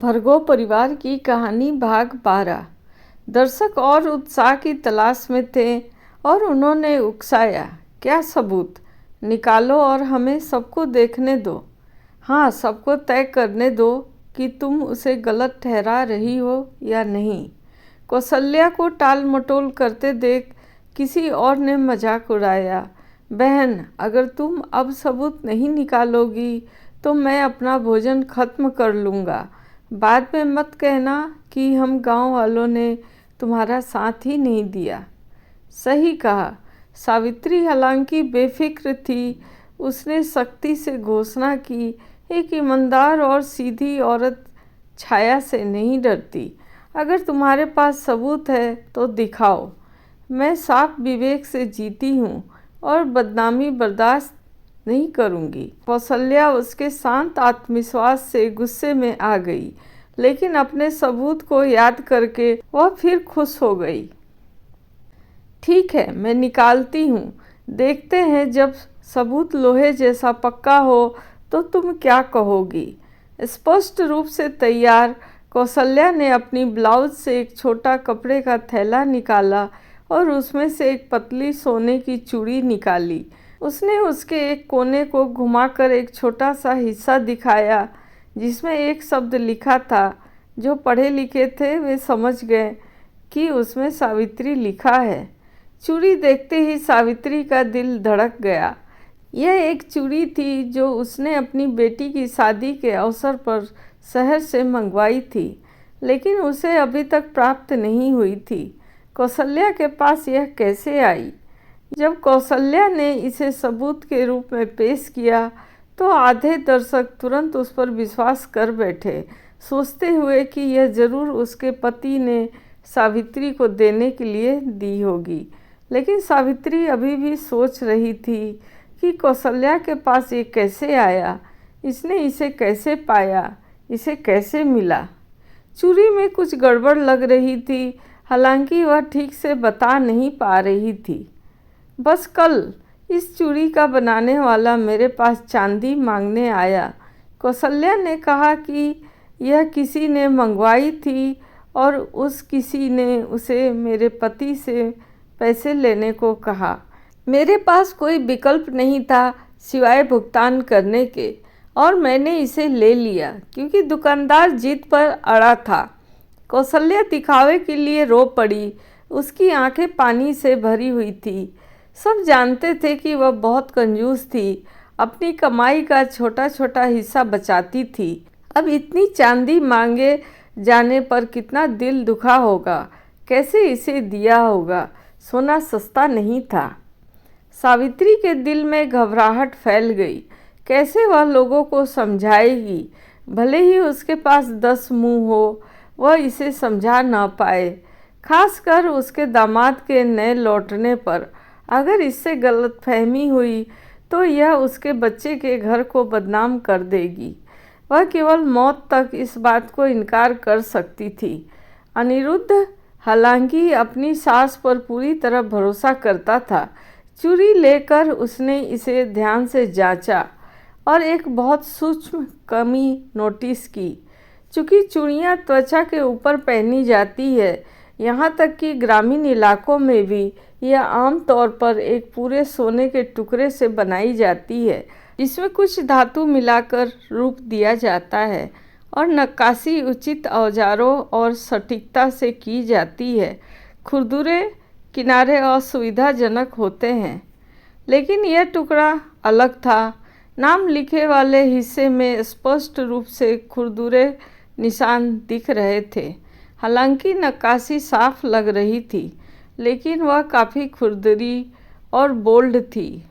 भर्गो परिवार की कहानी भाग 12। दर्शक और उत्साह की तलाश में थे और उन्होंने उकसाया, क्या सबूत निकालो और हमें सबको देखने दो। हाँ, सबको तय करने दो कि तुम उसे गलत ठहरा रही हो या नहीं। कौशल्या को टाल मटोल करते देख किसी और ने मजाक उड़ाया, बहन, अगर तुम अब सबूत नहीं निकालोगी तो मैं अपना भोजन खत्म कर लूँगा। बाद में मत कहना कि हम गांव वालों ने तुम्हारा साथ ही नहीं दिया। सही कहा। सावित्री हालांकि बेफिक्र थी। उसने सख्ती से घोषणा की, एक ईमानदार और सीधी औरत छाया से नहीं डरती। अगर तुम्हारे पास सबूत है तो दिखाओ। मैं साफ विवेक से जीती हूँ और बदनामी बर्दाश्त नहीं करूँगी। कौशल्या उसके शांत आत्मविश्वास से गुस्से में आ गई, लेकिन अपने सबूत को याद करके वह फिर खुश हो गई। ठीक है, मैं निकालती हूँ। देखते हैं जब सबूत लोहे जैसा पक्का हो तो तुम क्या कहोगी। स्पष्ट रूप से तैयार कौशल्या ने अपनी ब्लाउज से एक छोटा कपड़े का थैला निकाला और उसमें से एक पतली सोने की चूड़ी निकाली। उसने उसके एक कोने को घुमाकर एक छोटा सा हिस्सा दिखाया जिसमें एक शब्द लिखा था। जो पढ़े लिखे थे वे समझ गए कि उसमें सावित्री लिखा है। चूड़ी देखते ही सावित्री का दिल धड़क गया। यह एक चूड़ी थी जो उसने अपनी बेटी की शादी के अवसर पर शहर से मंगवाई थी, लेकिन उसे अभी तक प्राप्त नहीं हुई थी। कौशल्या के पास यह कैसे आई? जब कौशल्या ने इसे सबूत के रूप में पेश किया तो आधे दर्शक तुरंत उस पर विश्वास कर बैठे, सोचते हुए कि यह जरूर उसके पति ने सावित्री को देने के लिए दी होगी। लेकिन सावित्री अभी भी सोच रही थी कि कौशल्या के पास ये कैसे आया, इसने इसे कैसे पाया, इसे कैसे मिला। चूड़ी में कुछ गड़बड़ लग रही थी, हालांकि वह ठीक से बता नहीं पा रही थी। बस कल इस चूड़ी का बनाने वाला मेरे पास चांदी मांगने आया। कौशल्या ने कहा कि यह किसी ने मंगवाई थी और उस किसी ने उसे मेरे पति से पैसे लेने को कहा। मेरे पास कोई विकल्प नहीं था सिवाय भुगतान करने के, और मैंने इसे ले लिया क्योंकि दुकानदार जिद पर अड़ा था। कौशल्या दिखावे के लिए रो पड़ी। उसकी आंखें पानी से भरी हुई थी। सब जानते थे कि वह बहुत कंजूस थी, अपनी कमाई का छोटा छोटा हिस्सा बचाती थी। अब इतनी चांदी मांगे जाने पर कितना दिल दुखा होगा, कैसे इसे दिया होगा। सोना सस्ता नहीं था। सावित्री के दिल में घबराहट फैल गई। कैसे वह लोगों को समझाएगी? भले ही उसके पास 10 मुंह हो, वह इसे समझा ना पाए। खासकर उसके दामाद के नए लौटने पर अगर इससे गलतफहमी हुई तो यह उसके बच्चे के घर को बदनाम कर देगी। वह केवल मौत तक इस बात को इनकार कर सकती थी। अनिरुद्ध हालांकि अपनी सास पर पूरी तरह भरोसा करता था। चूड़ी लेकर उसने इसे ध्यान से जांचा और एक बहुत सूक्ष्म कमी नोटिस की। चूँकि चूड़ियाँ त्वचा के ऊपर पहनी जाती है, यहाँ तक कि ग्रामीण इलाकों में भी यह आम तौर पर एक पूरे सोने के टुकड़े से बनाई जाती है, जिसमें कुछ धातु मिलाकर रूप दिया जाता है और नक्काशी उचित औजारों और सटीकता से की जाती है। खुरदुरे किनारे असुविधाजनक होते हैं, लेकिन यह टुकड़ा अलग था। नाम लिखे वाले हिस्से में स्पष्ट रूप से खुरदुरे निशान दिख रहे थे। हालांकि नक्काशी साफ लग रही थी, लेकिन वह काफ़ी खुरदरी और बोल्ड थी,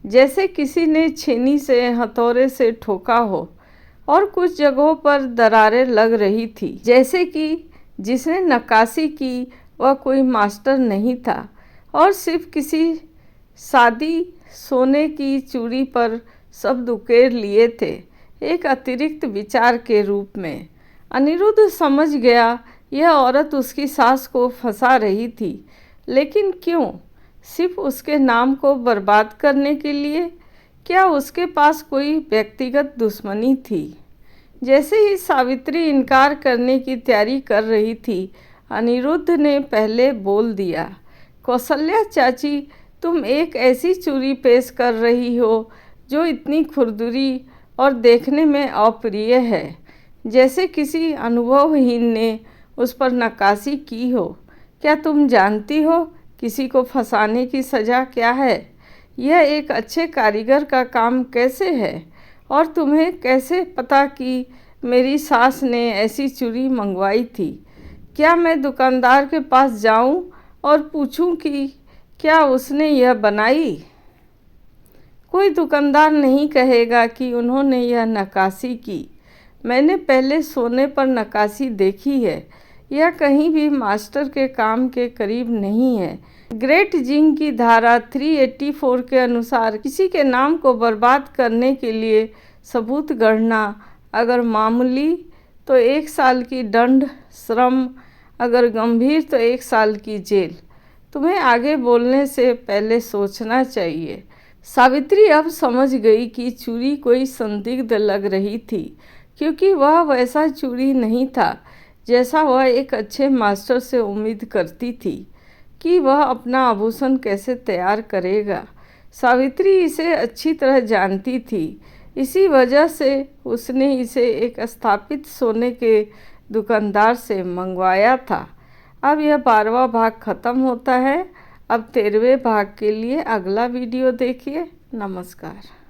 जैसे किसी ने छेनी से हथौड़े से ठोका हो। और कुछ जगहों पर दरारें लग रही थी, जैसे कि जिसने नक्काशी की वह कोई मास्टर नहीं था और सिर्फ किसी सादी सोने की चूड़ी पर शब्द उकेर लिए थे, एक अतिरिक्त विचार के रूप में। अनिरुद्ध समझ गया यह औरत उसकी सास को फंसा रही थी, लेकिन क्यों? सिर्फ उसके नाम को बर्बाद करने के लिए? क्या उसके पास कोई व्यक्तिगत दुश्मनी थी? जैसे ही सावित्री इनकार करने की तैयारी कर रही थी, अनिरुद्ध ने पहले बोल दिया, कौशल्या चाची, तुम एक ऐसी चूड़ी पेश कर रही हो जो इतनी खुरदुरी और देखने में अप्रिय है, जैसे किसी अनुभवहीन ने उस पर नक्काशी की हो। क्या तुम जानती हो किसी को फंसाने की सज़ा क्या है? यह एक अच्छे कारीगर का काम कैसे है? और तुम्हें कैसे पता कि मेरी सास ने ऐसी चूड़ी मंगवाई थी? क्या मैं दुकानदार के पास जाऊं और पूछूं कि क्या उसने यह बनाई? कोई दुकानदार नहीं कहेगा कि उन्होंने यह नक्काशी की। मैंने पहले सोने पर नक्काशी देखी है। यह कहीं भी मास्टर के काम के करीब नहीं है। ग्रेट जिंग की धारा 384 के अनुसार किसी के नाम को बर्बाद करने के लिए सबूत गढ़ना अगर मामूली तो 1 साल की दंड, श्रम अगर गंभीर तो 1 साल की जेल। तुम्हें आगे बोलने से पहले सोचना चाहिए। सावित्री अब समझ गई कि चूड़ी कोई संदिग्ध लग रही थी, क्योंकि वह वैसा चूड़ी नहीं था जैसा वह एक अच्छे मास्टर से उम्मीद करती थी कि वह अपना आभूषण कैसे तैयार करेगा। सावित्री इसे अच्छी तरह जानती थी, इसी वजह से उसने इसे एक स्थापित सोने के दुकानदार से मंगवाया था। अब यह 12वां भाग ख़त्म होता है। अब 13वें भाग के लिए अगला वीडियो देखिए। नमस्कार।